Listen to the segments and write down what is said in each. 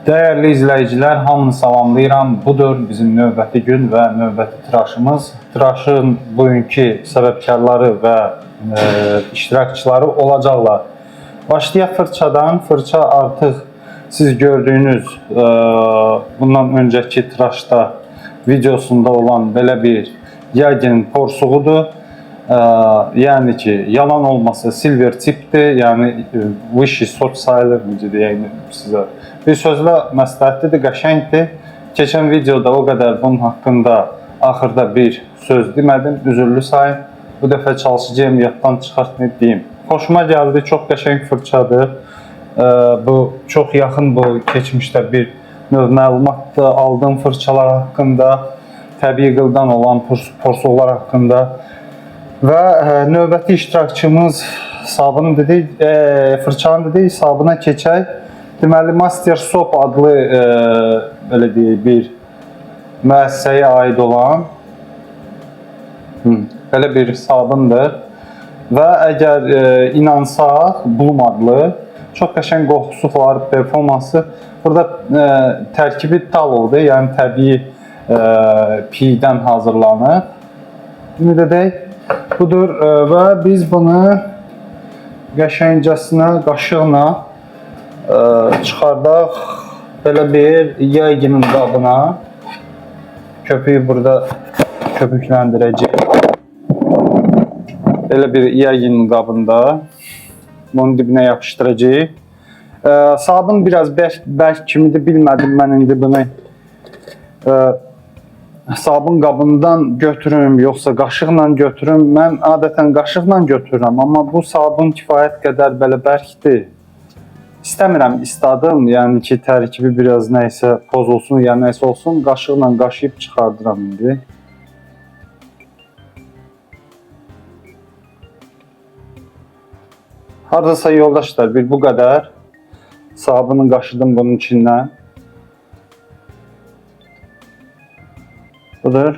Değerli izleyiciler, hamını salamlayıram. Budur bizim növbəti gün və növbəti tıraşımız. Tıraşın bugünkü səbəbkarları və iştirakçıları olacaqlar. Başlayaq fırçadan. Fırça artıq siz gördüyünüz bundan öncəki tıraşda videosunda olan belə bir yagin porsuğudur. Yəni ki, yalan olmasa silver tipdir, yəni Vichy soç sayılır, necə deyək sizə. Bir sözlə məsləhətlidir, qəşəngdir. Keçən videoda o qədər bunun haqqında axırda bir söz demədim, üzürlü sayın. Bu dəfə çalışacağım yaddan çıxartmayıb deyim. Xoşuma gəldi, çox qəşəng fırçadır. Bu çox yaxın bu keçmişdə bir növ məlumatdır aldığım fırçalar haqqında, təbii qıldan olan porsuqlar haqqında. Və növbəti iştirakçımız sabunu dedik, fırçanı dedik, sabuna keçək. Deməli, Master Soap adlı belə deyək, bir müəssisəyə aid olan belə bir sabundur. Və əgər inansaq, Bloom adlı çox qəşəng qoxusu var, performansı. Burada tərkibi talovdur, yəni təbii piydən hazırlanır. Ümid edək. Budur və biz bunu qəşəngcəsinə, qaşıqla çıxardaq belə bir yaygının qabına. Köpüyü burada köpükləndirəcək. Belə bir yaygının qabında onun dibinə yapışdıracaq. Sabun biraz bərk kimidir, bilmədim mən indi bunu sabun qabından götürüm, yoxsa qaşıqla götürüm. Mən adətən qaşıqla götürürəm, amma bu sabun kifayət qədər belə bərkdir. İstəmirəm istadım, yəni ki, tərkibi biraz nəysə pozulsun, ya nəysə olsun, qaşıqla qaşıyıb çıxardıram indi. Haradasa yoldaşlar, bir bu qədər sabunu qaşıdım bunun içindən. Budur.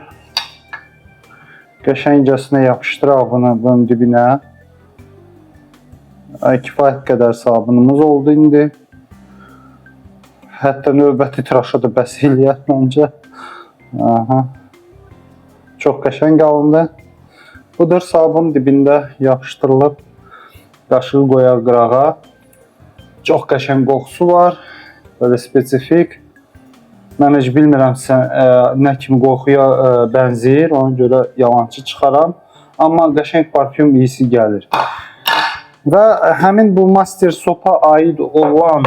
Qəşəngcəsinə yapışdıraq bunu bunun dibinə. Kifayət qədər sabunumuz oldu indi. Hətta növbəti tıraşa da bəs eləyər məncə. Çox qəşəng alındı. Budur, sabun dibində yapışdırılıb. Qaşığı qoyaq qırağa. Çox qəşəng qoxusu var. Böyle spesifik. Mən heç bilmirəm nə kimi qoxuya bənzəyir, ona görə yalançı çıxaram. Amma qəşəng parfüm iyisi gəlir. Və həmin bu Master Soap'a aid olan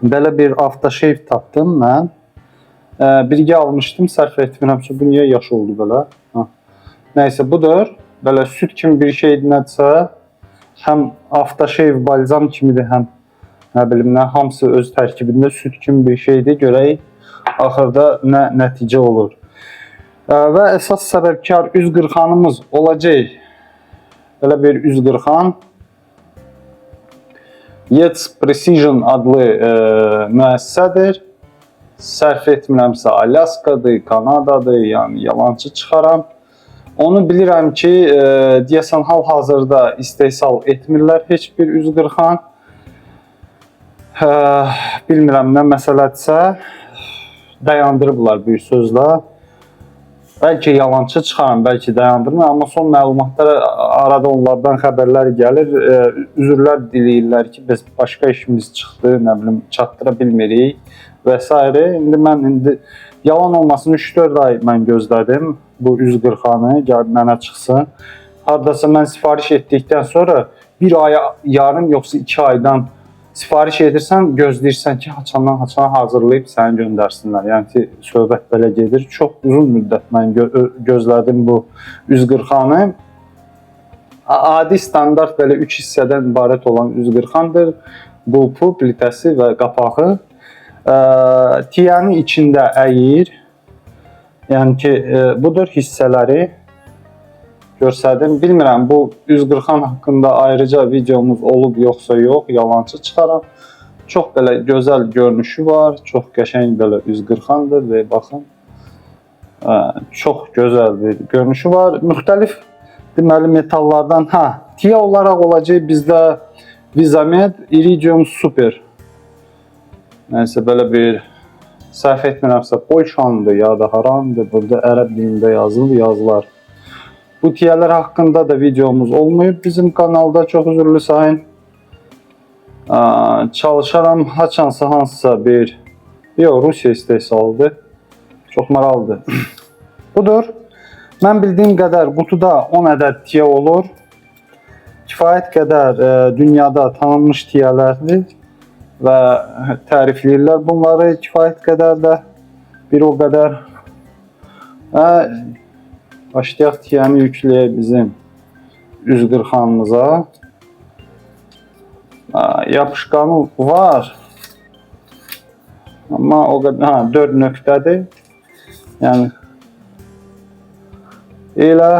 belə bir aftershave tapdım mən. Birgə almışdım, sərf etmirəmsə, bu niyə yaş oldu belə? Nəysə, budur. Belə süt kimi bir şeydir nədirsə, həm aftershave balzam kimidir, həm nə bilim nə, hamısı öz tərkibində süt kimi bir şeydir. Görək axırda nə nəticə olur. Və əsas səbəbkar üz qırxanımız olacaq. Belə bir üz qırxan. Yates Precision adlı müəssisədir. Sərf etmirəmsə Alyaskadır, Kanadadır, yəni yalançı çıxaram. Onu bilirəm ki, deyəsən hal-hazırda istehsal etmirlər heç bir üz qırxan. Bilmirəm nə məsələdirsə, dayandırıblar bir sözlə. Bəlkə yalançı çıxaram, bəlkə dayandırmır, amma son məlumatlar arada onlardan xəbərlər gəlir. Üzürlər diləyirlər ki, biz başqa işimiz çıxdı, nə bilim, çatdıra bilmirik və s. İndi mən yalan olmasını 3-4 ay mən gözlədim bu üz qırxanı, gəlib mənə çıxsın. Haradasa mən sifariş etdikdən sonra bir aya yarım, yoxsa 2 aydan sifariş edirsən, gözləyirsən ki, haçandan haçana hazırlayıb səni göndərsinlər. Yəni ki, söhbət belə gedir. Çox uzun müddət mən gözlədim bu üz qırxanı. Adi standart belə 3 hissədən ibarət olan üz qırxandır. Bulpu, plitəsi və qapağı. Tiyanın içində əyir. Yəni ki, budur hissələri. Görsədim. Bilmirəm, bu üz qırxan haqqında ayrıca videomuz olub yoxsa yox, yalançı çıxaram. Çox belə gözəl görünüşü var, çox qəşəng belə üz qırxandır və baxın, çox gözəl bir görünüşü var. Müxtəlif deməli metallardan, tiya olaraq olacaq bizdə Visamed Iridium Super Neyse belə bir səhv etmirəmsə Polşandı ya da harandı. Burada ərəb dilində yazılı yazılar. Bu tiyələr haqqında da videomuz olmayıb bizim kanalda. Çox üzürlü sayın. Çalışaram hansısa bir Rusiya istehsalıdır. Çox maraqlıdır. Budur. Mən bildiyim qədər qutuda 10 ədəd tiyə olur. Kifayət qədər dünyada tanınmış tiyələrdir və tərifləyirlər bunları kifayət qədər də bir o qədər. Başlayaq tiyəni yükləyək bizim üzqırxanımıza. Yapışqanı var. Amma o qədər 4 nöqtədir. Yəni elə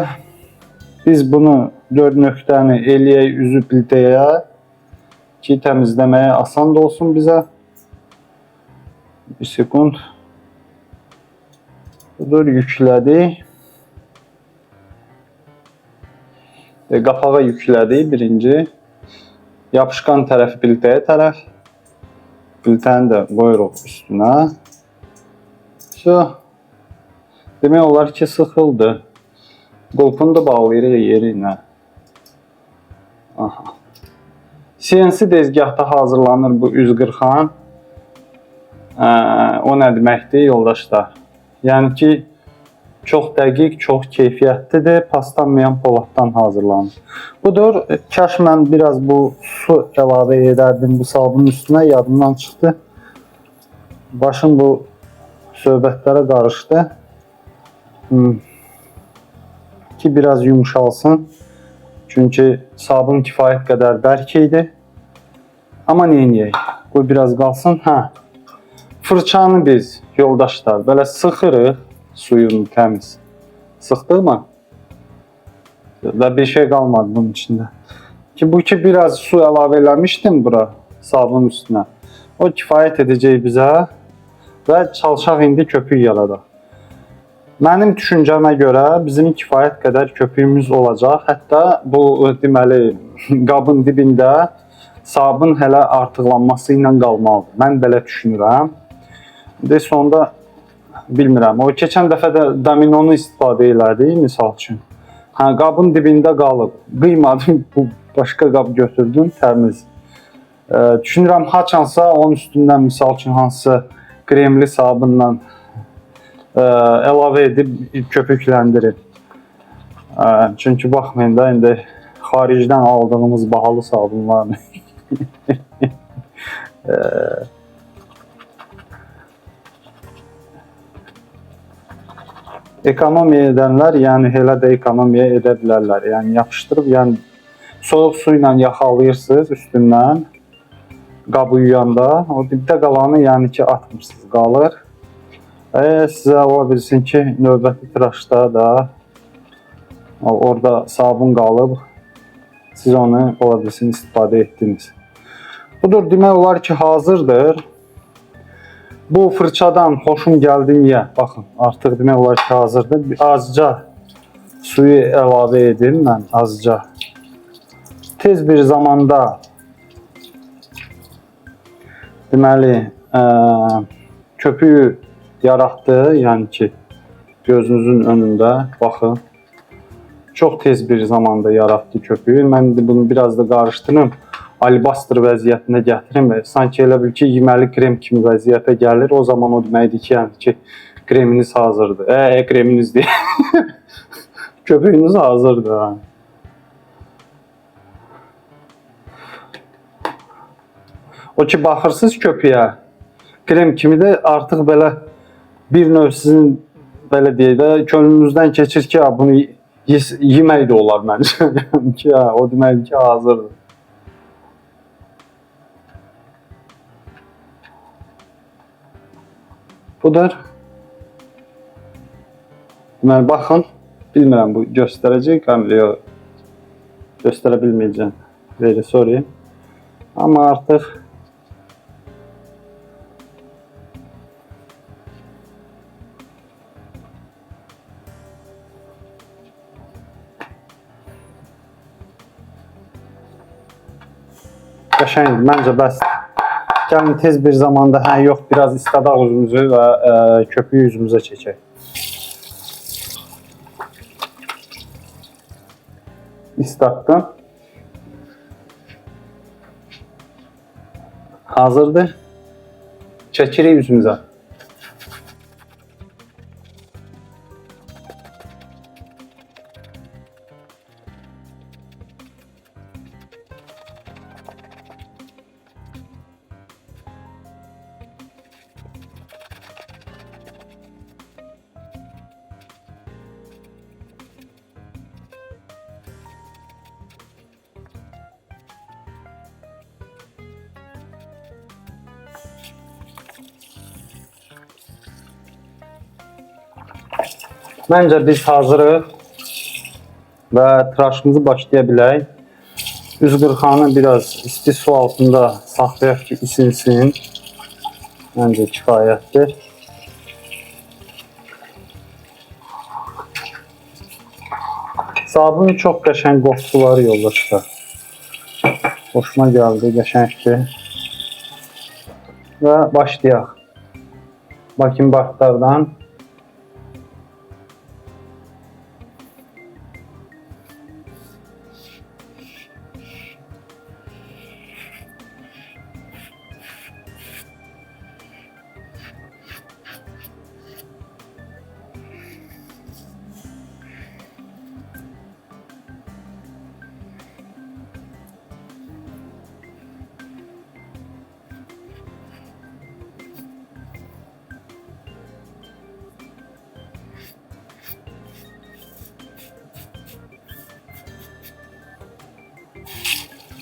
biz bunu 4 nöqtəni eləyək üzü plitəyə ki təmizləməyə asan da olsun bizə. Bir sekund. Budur, yüklədik. Qapağa yüklədik birinci. Yapışqan tərəfi plitəyə tərəf. Plitəni də qoyuruq üstünə. Demək olar ki sıxıldı. Qulpunu da bağlayırıq yerinə. CNC dezgahda hazırlanır bu üzqırxan. O nə deməkdir yoldaşlar? Yəni ki, çox dəqiq, çox keyfiyyətlidir. Paslanmayan poladdan hazırlanır. Budur. Kaş mən biraz bu su əlavə edərdim bu sabunun üstünə. Yadımdan çıxdı. Başım bu söhbətlərə qarışdı. Ki biraz yumuşalsın. Çünki sabun kifayət qədər bərk idi. Amma neyiniyək? Bu biraz qalsın. Fırçanı biz yoldaşlar belə sıxırıq. Suyunu təmiz. Sıxdıq mı? Və bir şey qalmadı bunun içində. Bu ki biraz su əlavə eləmişdim bura sabunun üstünə. O kifayət edəcək bizə və çalışaq indi köpük yaradaq. Mənim düşüncəmə görə bizim kifayət qədər köpüyümüz olacaq. Hətta bu deməli qabın dibində sabun hələ artıqlanması ilə qalmalıdır. Mən belə düşünürəm. Sonda bilmirəm. O keçən dəfə də dominonu istifadə elədik misal üçün. Qabın dibində qalıb. Qıymadım, bu başqa qab götürdüm təmiz. Düşünürəm haçansa onun üstündən misal üçün hansısa kremli sabunla əlavə edib köpükləndirir. Çünki baxmayın da indi xaricdən aldığımız bahalı sabunlar. Ekonomiya edənlər, yəni elə də ekonomiya edə bilərlər. Yəni yapışdırıb, yəni soyuq su ilə yaxalayırsınız üstündən qabı yuyanda, o dibdə qalanı yəni ki atmırsınız, qalır. Sizə ola bilsin ki, növbəti tıraşda da orada sabun qalıb, siz onu ola bilsin istifadə etdiniz. Budur, demək olar ki, hazırdır. Bu fırçadan xoşum gəldi niyə? Baxın, artıq demək olar ki, hazırdır. Azca suyu əlavə edin, mən azca. Tez bir zamanda deməli köpüyü yaratdı, yəni ki, gözünüzün önündə, baxın. Çox tez bir zamanda yaratdı köpüyü. Mən bunu biraz da qarışdırım, alibastr vəziyyətinə gətirim. Sanki elə bil ki, yeməli krem kimi vəziyyətə gəlir. O zaman o deməkdir ki, yəni ki, kreminiz hazırdır. Kreminiz deyil. Köpüyünüz hazırdır. O ki, baxırsınız köpüyə, krem kimi də artıq belə bir növ sizin belə deyək də könlünüzdən keçir ki, bunu yemək də olar məncə. O deməkdir ki, hazırdır. Budur. Deməli, baxın, bilmirəm bu göstərəcək kamera, göstərə bilməyəcəm. Very sorry. Amma artıq qəşəngdir, məncə bəsdir. Gəlin tez bir zamanda yox, biraz istadaq üzümüzü və köpüyü üzümüzə çəkək. İstatdım. Hazırdır. Çəkirik üzümüzə. Məncə biz hazırıq və tıraşımızı başlaya bilək. Üz qırxanı biraz isti su altında saxlayaq ki, isinsin. Məncə kifayətdir. Sabunun çox qəşəng qoxuları yolda çıxar. Hoşuma gəldi, qəşəngdir. Və başlayaq. Bakın baxlardan.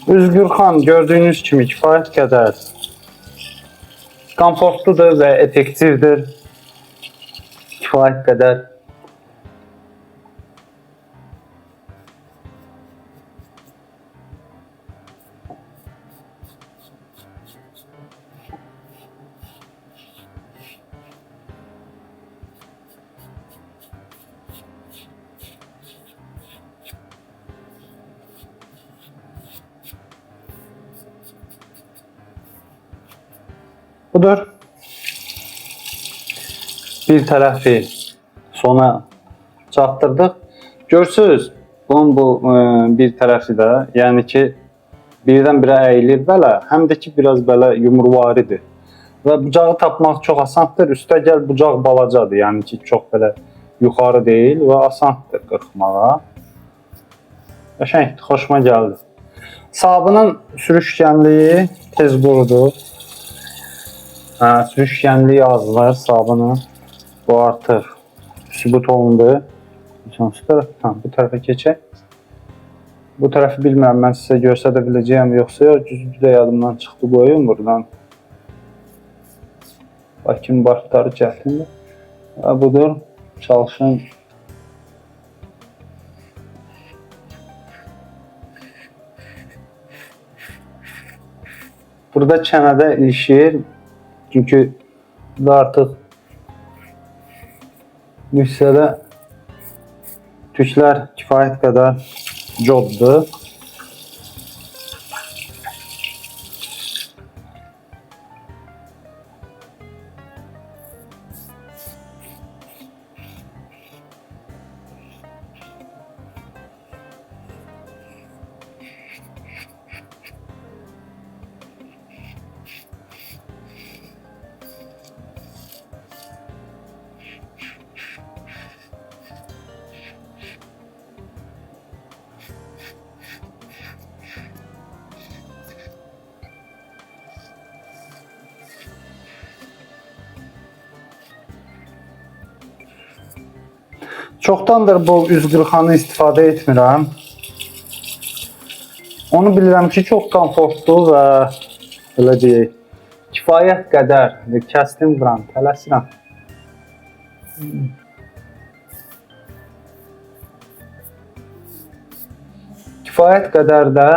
Üz qırxan gördüyünüz kimi kifayət qədər komfortludur və effektivdir. Kifayət qədər. Budur. Bir tərəfi sona çatdırdıq. Görsünüz, bunun bu bir tərəfi də, yəni ki, birdən-birə əyilir belə, həm də ki, biraz belə yumruvarıdır. Və bucağı tapmaq çox asandır. Üstəgəl bucaq balacadır, yəni ki, çox belə yuxarı deyil və asandır qırxmağa. Qəşəngdir, xoşuma gəldi. Sabunun sürüşkənliyi tez qurudur. Sürüşkənliyi azlar sabunun. Bu artıq sübut olundu. Bu tərəfə keçək. Bu tərəfi bilmirəm, mən sizə göstərə biləcəyəm yoxsa yox. Düzdür də yadımdan çıxdı, qoyun buradan. Bakın başları çətindir. Budur, çalışın. Burada çənədə ilişir. Çünki burada artıq bu hissədə tüklər kifayət qədər coddur. Çoxdandır bu üz qırxanı istifadə etmirəm. Onu bilirəm ki, çox komfortlu və belə deyək, kifayət qədər kəsdim buram, tələsirəm. Kifayət qədər də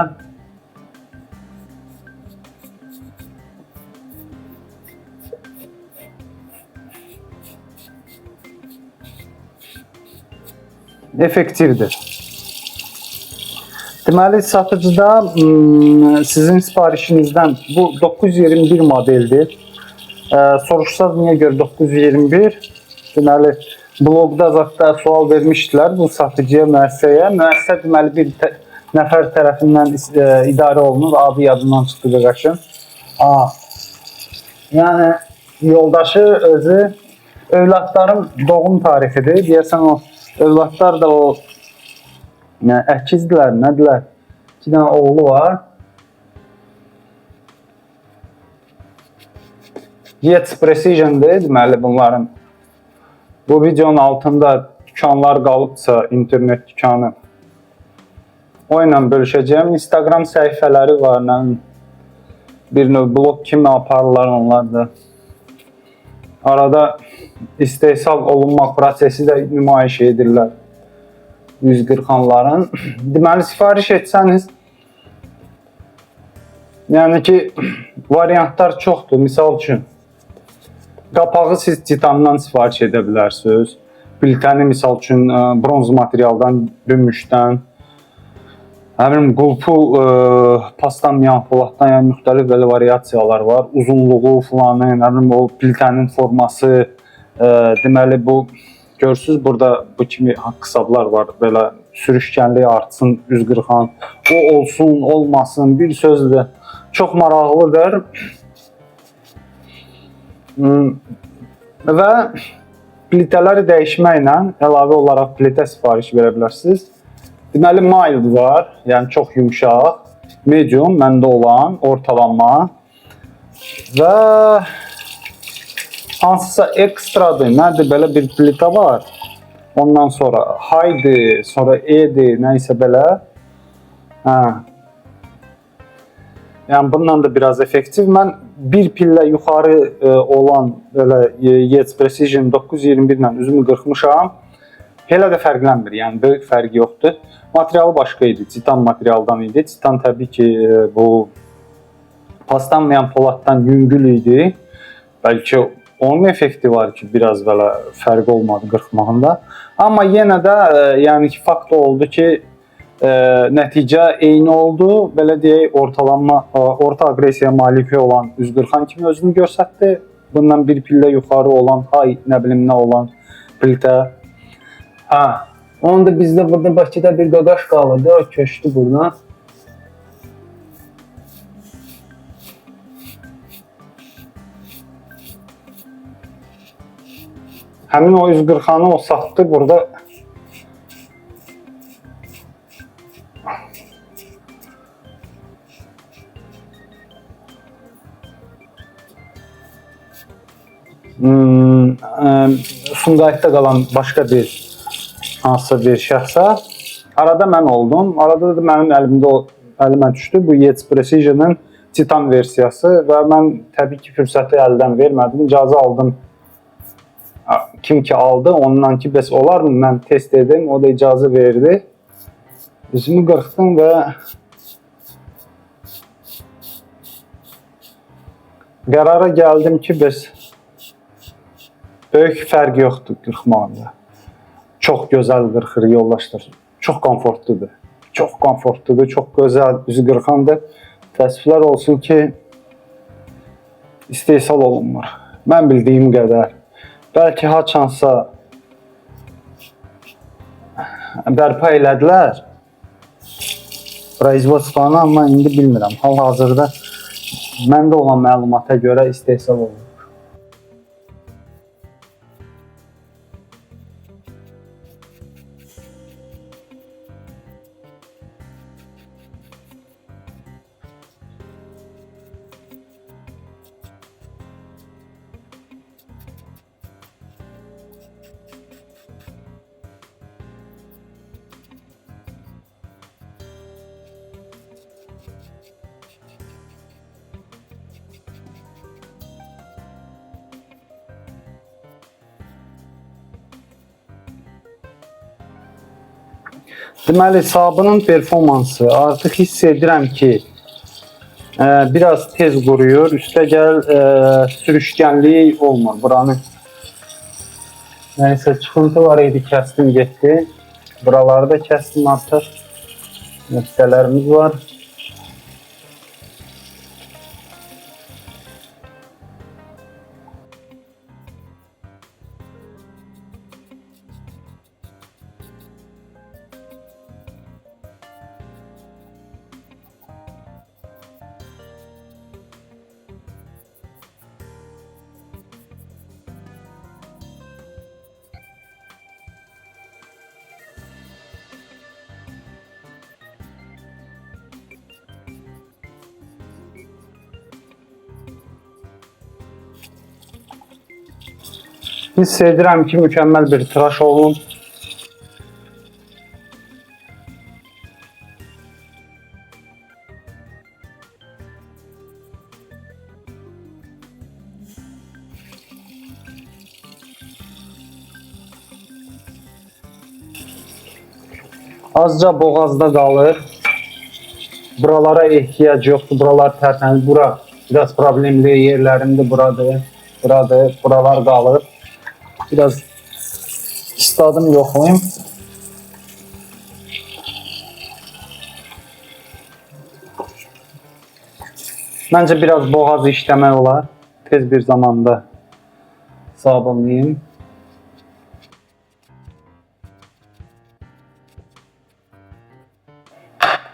effektivdir. Deməli satıcıda sizin sifarişinizdən bu 921 modeldir. Soruşsaz niyə görə 921? Deməli blogda zaten sual vermişdilər bu satıcıya, müəssisəyə. Müəssisə deməli bir nəfər tərəfindən idarə olunur. Adı yadından çıxdı qardaşım. Yəni yoldaşı özü övladların doğum tarixidir. Deyəsən o övladlar da o əkizdirlər, nədirlər? 2 dənə oğlu var. Yates Precision'dir deməli bunların. Bu videonun altında dükanlar qalıbsa, internet dükanı. O ilə bölüşəcəyim. Instagram səhifələri var. Bir növ blog kimi aparırlar onlar da. Arada istehsal olunma prosesi də nümayiş edirlər. 140-ların. Deməli sifariş etsəniz, yəni ki variantlar çoxdur. Misal üçün qapağı siz titandan sifariş edə bilərsiniz. Plitəni misal üçün bronz materialdan, gümüşdən, qulpu paslanmayan poladdan, yəni müxtəlif belə variasiyalar var. Uzunluğu filanı, o plitənin forması, deməli bu görürsünüz burada bu kimi hesablar var. Belə sürüşkənliyi artsın 140-an, o olsun, olmasın, bir sözlə çox maraqlıdır. Və plitələri dəyişməklə əlavə olaraq plitə sifariş verə bilərsiniz. Deməli mild var, yəni çox yumşaq, medium məndə olan, ortalama və hansısa ekstradır, nədir belə bir plitə var. Ondan sonra high'dir, sonra e'dir, nəysə belə. Yəni bundan da biraz effektiv. Mən bir pillə yuxarı olan belə Yates Precision 921 ilə üzümü qırxmışam. Elə də fərqlənmir, yəni böyük fərqi yoxdur. Materialı başqa idi, titan materialdan idi. Titan təbii ki bu paslanmayan poladdan yüngül idi. Bəlkə onun effekti var ki biraz belə fərqi olmadı qırxmağında. Amma yenə də yəni ki fakt oldu ki nəticə eyni oldu. Belə deyək, orta aqressiyaya malik olan 140-an kimi özünü göstərdi. Bundan bir pillə yuxarı olan, nə bilim nə olan plitə. Onu da bizdə burada Bakıda bir qaqaş qalırdı, o köçdü buradan. Həmin o 140-anı o satdı burada. Sumqayıtda qalan başqa bir hansısa bir şəxsə arada mən oldum. Arada da mənim əlimə düşdü bu Yates Precision'ın titan versiyası və mən təbii ki fürsəti əldən vermədim. İcazə aldım. Kim ki aldı, ondan ki bəs olarmı? Mən test edim, o da icazə verdi. Üzümü qırxdım və qərara gəldim ki bəs böyük fərq yoxdur qırxmağında. Çox gözəl qırxır yoldaşlar. Çox komfortludur. Çox komfortludur, çox gözəl üzü qırxandır. Təəssüflər olsun ki istehsal olunmur. Mən bildiyim qədər. Bəlkə haçansa bərpa elədilər производствonu, amma indi bilmirəm. Hal-hazırda məndə olan məlumata görə istehsal olunur. Deməli, sabunun performansı artıq hiss edirəm ki biraz tez quruyur. Üstəgəl sürüşkənliyi olmur buranı. Nəysə, çıxıntı var idi, kəsdim getdi. Buraları da kəsdim artıq. nöqtələrimiz var. Hiss edirəm ki, mükəmməl bir tıraş olun. Azca boğazda qalır. Buralara ehtiyac yoxdur. Buralar tərtəmiz. Bura biraz problemli yerlərində buradır. Buralar qalır. Biraz istadım yoxlayayım. Məncə biraz boğaz işləmək olar. Tez bir zamanda sabunlayayım.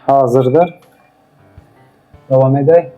Hazırdır. Devam edək.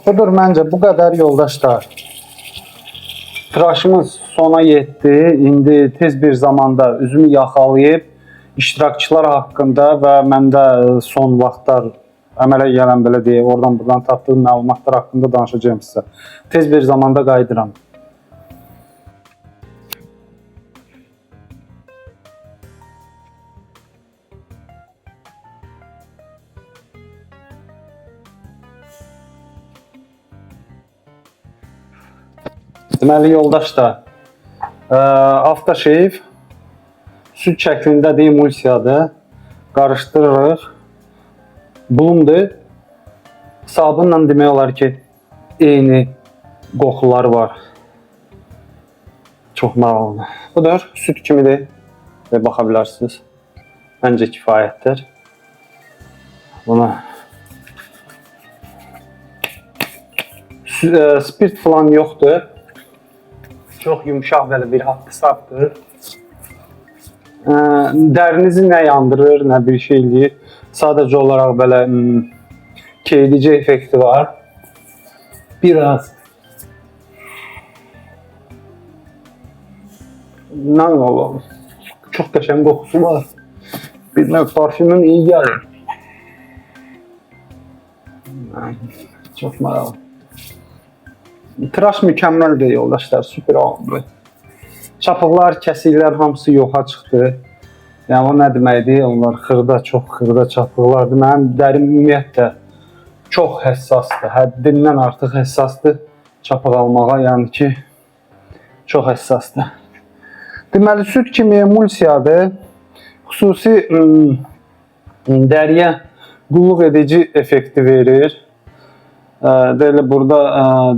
Budur məncə bu qədər yoldaşlar. Tıraşımız sona yetdi. İndi tez bir zamanda üzümü yaxalayıb iştirakçılar haqqında və məndə son vaxtlar əmələ gələn belə deyək, oradan buradan tapdığım məlumatlar haqqında danışacağım sizə. Tez bir zamanda qayıdıram. Deməli yoldaşlar, Aftershave süd şəklindədir, emulsiyadır. Qarışdırırıq. Bloom'dur. Sabunla demək olar ki, eyni qoxuları var. Çox maraqlıdır. Budur, süd kimidir. Baxa bilərsiniz. Məncə kifayətdir. Buna spirt falan yoxdur. Çox yumuşaq belə bir haqq-hesabdır. Dərinizi nə yandırır, nə bir şey eləyir. Sadəcə olaraq belə keydici effekti var. Biraz nə olalım? Çox qəşəng qoxusu var. Bir növ parfümün iyi gəlir. Çox maraqlı. Tıraş mükəmməldir yoldaşlar, süper oldu. Çapıqlar, kəsiklər hamısı yoxa çıxdı. Yəni o nə deməkdir? Onlar xırda, çox xırda çapıqlardır. Mənim dərim ümumiyyətlə çox həssasdır. Həddindən artıq həssasdır çapıq almağa, yəni ki, çox həssasdır. Deməli, süd kimi emulsiyadır. Xüsusi dəriyə qulluq edici effekti verir. Deyilir burada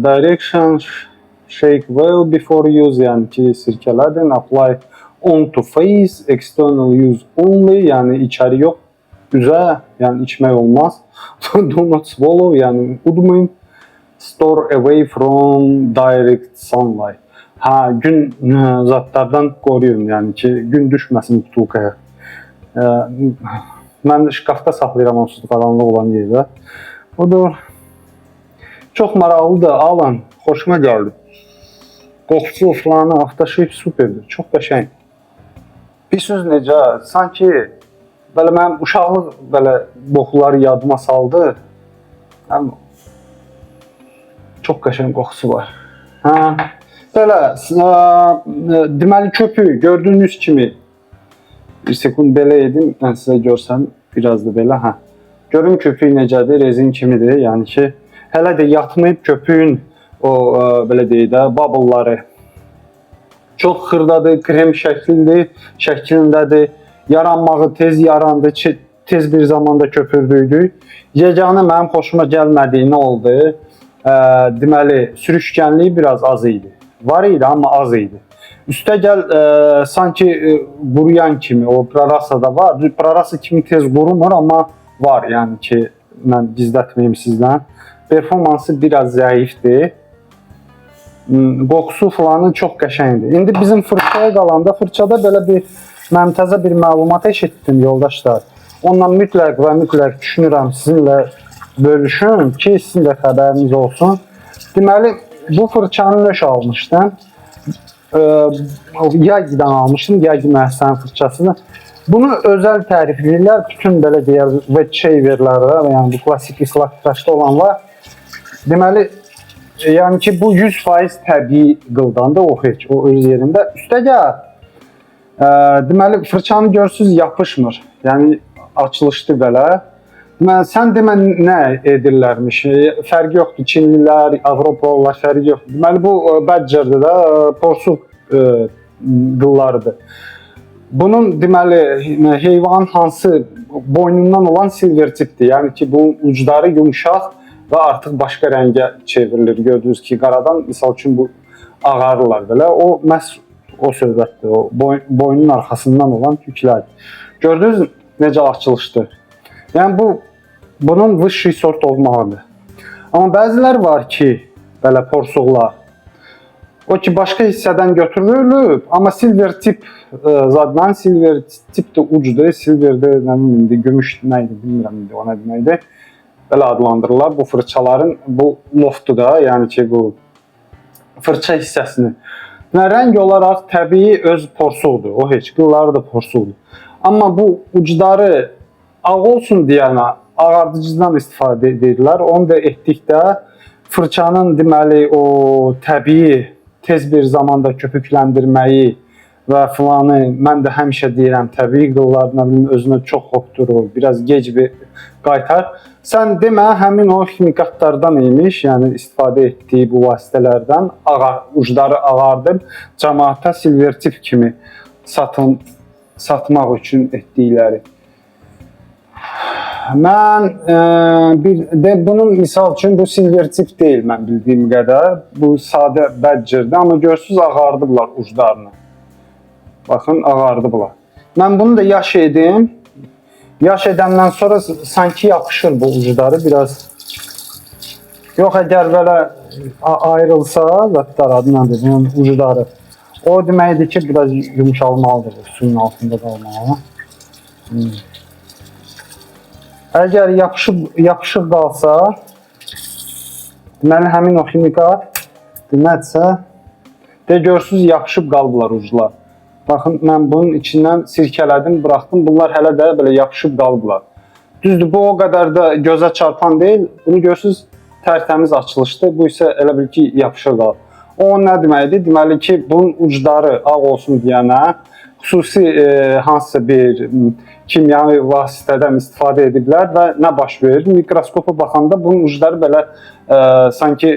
direction shake well before use, yəni ki sirkələdin, apply on to face, external use only, yəni içəri yox, üzə, yəni içmək olmaz. Do not swallow, yəni udmayın. Store away from direct sunlight. Gün zatlardan qoruyun, yəni ki gün düşməsin butulkaya. Mən şkafda saxlayıram onsuz qaranlıq olan yerdə. Budur. Çox maraqlıdır, alın. Xoşuma gəldi. Qoxusu falan, aftershave superdir. Çox qəşəng. Bir söz necə, sanki belə mənim uşaqlıq belə qoxuları yadıma saldı. Həm çox qəşəng qoxusu var. Hə, belə deməli köpüğü gördüyünüz kimi bir sekund belə edim, mən sizə görsəm biraz da belə, hə. Görün köpüğü necədir, rezin kimidir, yəni ki, hələ də yatmayıb köpüğün o belə deyək də bubble'ları. Çox xırdadır, krem şəklindədir. Yaranmağı tez yarandı, tez bir zamanda köpürdüydük. Yeganə mənim xoşuma gəlmədiyi nə oldu? Deməli, sürüşkənliyi biraz az idi. Var idi, amma az idi. Üstə gəl, sanki quruyan kimi, o prarasada var. Prarasa kimi tez qurumur, amma var, yəni ki, mən gizlətməyim sizdən. Performansı biraz zəifdir. Qoxusu falanı çox qəşəngdir. İndi bizim fırçaya qalanda, fırçada belə bir məmtəzə bir məlumat eşitdim yoldaşlar. Ondan mütləq və mütləq düşünürəm sizinlə bölüşüm ki, sizin də xəbəriniz olsun. Deməli, bu fırçanı nöş almışdım. Yagi'dən almışdım, Yagi məhsən fırçasını. Bunu özəl tərifləyirlər, bütün belə deyər, wet shaverlərə, yəni bu klasik islaq tıraşda olan var. Deməli, yəni ki, bu 100% təbii qıldandır, o heç, o öz yerində. Üstə gəl, deməli, fırçanı görsünüz, yapışmır. Yəni, açılışdı belə. Deməli, sən demə nə edirlərmiş? Fərqi yoxdur, Çinlilər, Avropalılar fərqi yoxdur. Deməli, bu Badger'dır da, porsuq qıllarıdır. Bunun deməli, heyvanın hansı boynundan olan silver tipdir. Yəni ki, bu ucları yumuşaq və artıq başqa rəngə çevrilir. Gördüyünüz ki, qaradan, misal üçün bu ağarırlar belə. O, məhz o söhbətdir, o boynun arxasından olan tüklərdir. Gördünüz necə açılışdır? Yəni, bunun vışşı sort olmalıdır. Amma bəzilər var ki, belə porsuqlar, o ki, başqa hissədən götürülüb, amma silver tip zaddan, silver tip də ucdur, silverdir, nə bilim, gümüş nəydi, bilmirəm, o nə deməkdir. Belə adlandırırlar bu fırçaların, bu loftu da, yəni ki, bu fırça hissəsini. Rəng olaraq təbii öz porsuqdur, o heç, qılları da porsuqdur. Amma bu ucları ağ olsun deyənə ağardıcıdan istifadə edirlər. Onu da etdikdə fırçanın deməli o təbii tez bir zamanda köpükləndirməyi və filanı, mən də həmişə deyirəm, təbii qıllarla özünə çox hopdurur, biraz gec bir qaytar. Sən demə, həmin o ximikatlardan imiş, yəni istifadə etdiyi bu vasitələrdən ucları ağardır, cəmaata silver tip kimi satmaq üçün etdikləri. Mən bunun misal üçün bu silver tip deyil, mən bildiyim qədər. Bu sadə Badger'dir, amma görsünüz ağardıblar uclarını. Baxın, ağardıblar. Mən bunu da yaş edim. Yaş edəndən sonra sanki yapışır bu ucları biraz. Yox, əgər belə ayrılsa, zətlər adına dedim, ucları. O deməkdir ki, biraz yumuşalmalıdır, suyun altında qalmalı. Əgər yapışıq qalsa, deməli, həmin o ximikat, demədirsə, görsünüz, yapışıb qalıblar uclar. Baxın, mən bunun içindən sirkələdim, buraxdım, bunlar hələ də belə yapışıb qalıblar. Düzdür, bu o qədər də gözə çarpan deyil, bunu görsünüz, tərtəmiz açılışdır, bu isə elə bil ki, yapışıq qalıb. O nə deməkdir? Deməli ki, bunun ucları ağ olsun deyənə, xüsusi hansısa bir kimyəvi vasitədən istifadə ediblər və nə baş verir? Mikroskopa baxanda bunun ucları belə sanki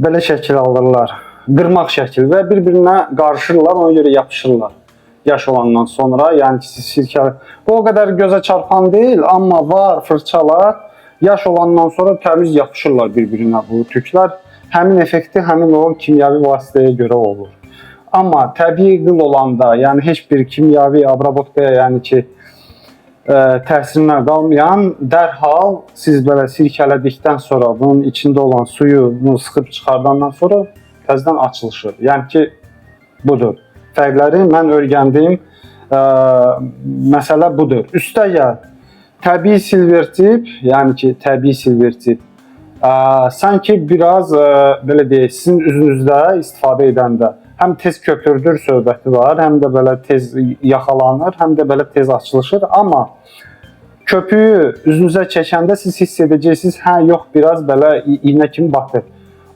belə şəkil alırlar, qırmaq şəkil və bir-birinə qarışırlar, ona görə yapışırlar yaş olandan sonra. Yəni ki, sirkəli. Bu o qədər gözə çarpan deyil, amma var fırçalar, yaş olandan sonra təmiz yapışırlar bir-birinə bu tüklər. Həmin effekti həmin o kimyəvi vasitəyə görə olur. Amma təbii qıl olanda, yəni heç bir kimyəvi abrabotqaya, yəni ki, təsirinə qalmayan, dərhal siz belə sirkələdikdən sonra bunun içində olan suyu sıxıb çıxardandan sonra təzədən açılışır. Yəni ki, budur. Fərqləri mən öyrəndim. Məsələ budur. Üstəgəl təbii silver tip, yəni ki, təbii silver tip sanki biraz belə deyək, sizin üzünüzdə istifadə edəndə həm tez köpürdür söhbəti var, həm də belə tez yaxalanır, həm də belə tez açılışır. Amma köpüyü üzünüzə çəkəndə siz hiss edəcəksiniz, hə, yox, biraz belə iynə kimi batır.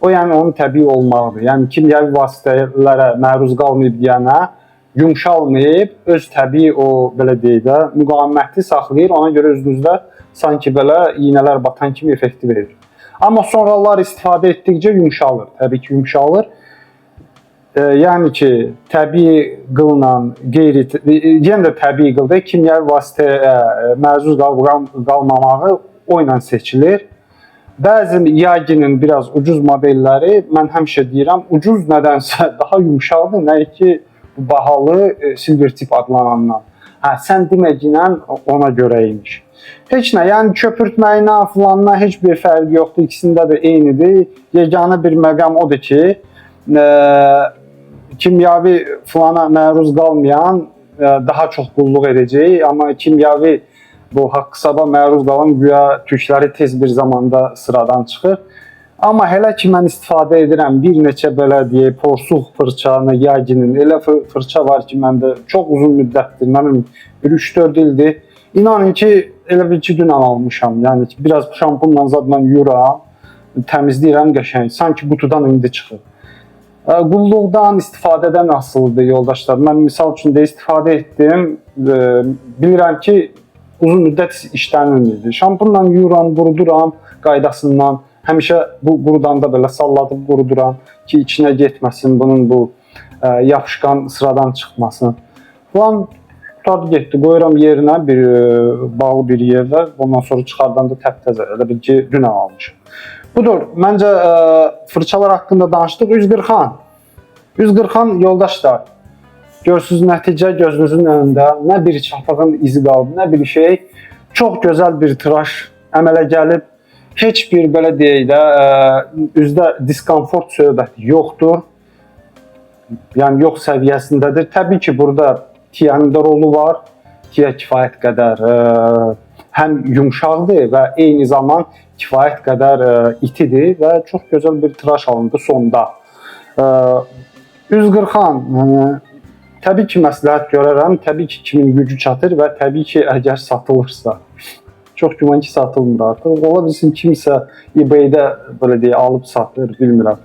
O, yəni onun təbii olmağıdır. Yəni kimyəvi vasitələrə məruz qalmayıb deyənə yumşalmayıb, öz təbii o, belə deyək də, müqaviməti saxlayır. Ona görə özünüzdə sanki belə iynələr batan kimi effekti verir. Amma sonralar istifadə etdikcə yumşalır. Təbii ki, yumşalır. Yəni ki, təbii qılla yenə də təbii qılda kimyəvi vasitəyə məruz qalmamağı o ilə seçilir. Bəzi Yaginin biraz ucuz modelləri, mən həmişə deyirəm, ucuz nədənsə daha yumşaqdır, nəyə ki, bahalı silver tip adlanandan. Sən deməcəklə ona görə imiş. Heç nə, yəni köpürtməyinə, filanına heç bir fərqi yoxdur, ikisində də eynidir. Yeganə bir məqam odur ki, kimyəvi filana məruz qalmayan daha çox qulluq edəcək, amma kimyəvi bu haqq-hesaba məruz qalan güya tükləri tez bir zamanda sıradan çıxır. Amma hələ ki, mən istifadə edirəm bir neçə belə deyək, porsuq fırçanı, Yaginin, elə fırça var ki, məndə çox uzun müddətdir, mənim 3-4 ildir. İnanın ki, elə bir ki, dünən almışam. Yəni ki, biraz şampunla zadla yuram, təmizləyirəm qəşəng, sanki qutudan indi çıxır. Qulluqdan, istifadədən asılıdır yoldaşlar. Mən misal üçün də istifadə etdim, bilirəm ki, uzun müddət işlənilmir. Şampunla yuram, quruduram qaydasından. Həmişə bu qurudanda belə salladıb quruduram ki, içinə getməsin, bunun bu yapışqan sıradan çıxmasın. Falan tutardı getdi, qoyuram yerinə, bir bağlı bir yerdə, ondan sonra çıxardanda təptəzə, elə bil ki, dünən almışım. Budur, məncə fırçalar haqqında danışdıq. 140 yoldaşlar, görsünüz nəticə gözünüzün önündə, nə bir çapığın izi qaldı, nə bir şey. Çox gözəl bir tıraş əmələ gəlib. Heç bir belə deyək də, üzdə diskomfort söhbəti yoxdur. Yəni, yox səviyyəsindədir. Təbii ki, burada tiyənin də rolu var. Tiyə kifayət qədər həm yumşaqdır və eyni zaman kifayət qədər itidir və çox gözəl bir tıraş alındı sonda. 140 təbii ki, məsləhət görərəm. Təbii ki, kimin gücü çatır və təbii ki, əgər satılırsa. Çox güman ki, satılmır artıq. Ola bilsin, kimsə eBay-də belə deyə alıb satır, bilmirəm.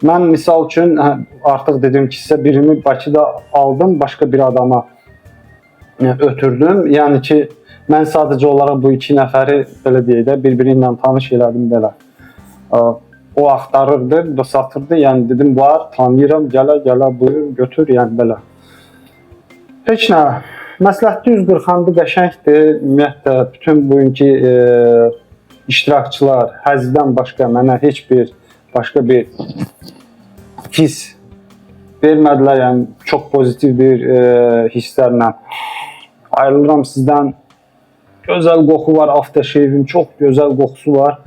Mən misal üçün artıq dedim ki, sizə birini Bakıda aldım, başqa bir adama ötürdüm. Yəni ki, mən sadəcə olaraq bu iki nəfəri belə deyə də bir-biri ilə tanış elədim belə. O axtarırdı, bu da satırdı. Yəni dedim, var, tanıyıram, gələ, buyur, götür, yəni belə. Heç nə. Məsləhətli 140-dı qəşəngdir. Ümumiyyətlə, bütün bugünkü iştirakçılar həzdən başqa mənə heç bir başqa bir his vermədilər. Yəni, çox pozitiv bir hisslərlə ayrılıram sizdən. Gözəl qoxu var, aftershave-in çox gözəl qoxusu var.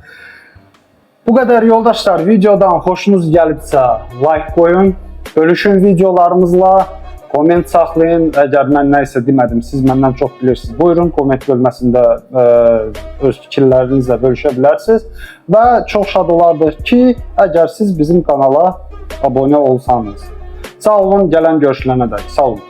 Bu qədər yoldaşlar, videodan xoşunuz gəlibsə like qoyun, bölüşün videolarımızla. Komment saxlayın, əgər mən nə isə demədim, siz məndən çox bilirsiniz. Buyurun, komment bölməsində öz fikirlərinizlə bölüşə bilərsiniz. Və çox şad olardıq ki, əgər siz bizim kanala abunə olsanız. Sağ olun, gələn görüşlərə dək. Sağ olun.